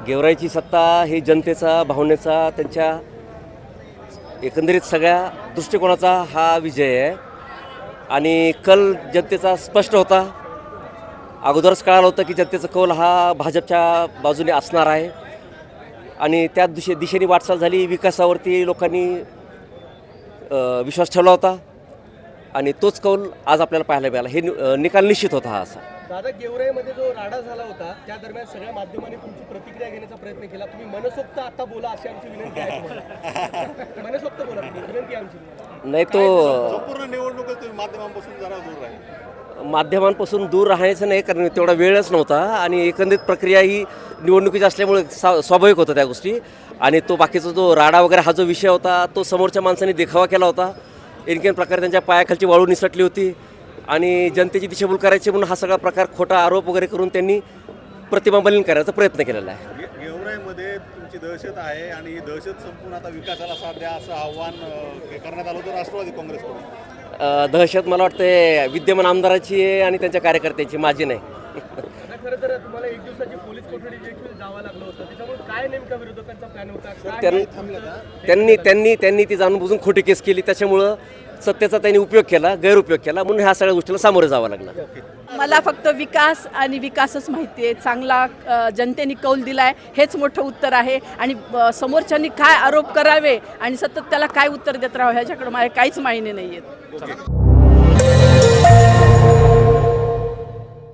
गेवराईची सत्ता ही जनतेचा, भावनेचा, त्यांच्या एकंदरीत सगळ्या दृष्टिकोनाचा हा विजय आहे. आणि कल जनतेचा स्पष्ट होता. अगोदरच कळालं होतं की जनतेचा कौल हा भाजपच्या बाजूने असणार आहे. आणि त्या दिशेने वाटचाल झाली. विकासावरती लोकांनी विश्वास ठेवला होता आणि तोच कौल आज आपल्याला पाहायला मिळाला. हे निकाल निश्चित होता हा असा. दादा, गेवराईमध्ये जो राडा झाला होता त्या दरम्यान सगळ्या माध्यमांनी तुमची प्रतिक्रिया घेण्याचा प्रयत्न केला. तुम्ही मनसोक्त आता बोला अशी आमची विनंती आहे तुम्हाला. मनसोक्त बोला, विनंती आमची. नाही, तो संपूर्ण निवडणूक तुम्ही माध्यमांपासून जरा दूर राहील. माध्यमांपासून दूर राहायचं नाही, कारण तेवढा वेळच नव्हता आणि एकंदरीत प्रक्रिया ही निवडणुकीची असल्यामुळे स्वाभाविक होतं त्या गोष्टी. आणि तो बाकीचा जो राडा वगैरे हा जो विषय होता तो समोरच्या माणसांनी देखावा केला होता. एनकेन प्रकारे त्यांच्या पायाखालची वाळू निसटली होती आणि जनतेची दिशाभूल करायची म्हणून हा सगळा प्रकार खोटा आरोप वगैरे करून त्यांनी प्रतिमा मलिन करायचा प्रयत्न केलेला आहे. गेवराईमध्ये तुमची दहशत आहे आणि ही दहशत संपून आता विकासाला साथ द्या असं आव्हान करण्यात आलं होतं राष्ट्रवादी काँग्रेसकडून. दहशत मला वाटते विद्यमान आमदाराची आहे आणि त्यांच्या कार्यकर्त्यांची, माझी नाही. खरं तर तुम्हाला एक दिवसाची पोलीस कोठडी देखील जावं लागलं होतं. त्याच्यामुळे काय नेमका विरोधकांचा प्लॅन होता? त्यांनी ती जाणून बुजून खोटी केस केली. त्याच्यामुळं सत्तेचा त्यांनी उपयोग केला, गैरउपयोग केला, म्हणून ह्या सगळ्या गोष्टीला सामोरं जावं लागलं. मला फक्त विकास आणि विकासच माहिती आहे. चांगला जनतेने कौल दिला आहे हेच मोठं उत्तर आहे. आणि समोरच्यांनी काय आरोप करावे आणि सतत त्याला काय उत्तर देत राहावं ह्याच्याकडे माझ्या काहीच माहिती नाही आहेत.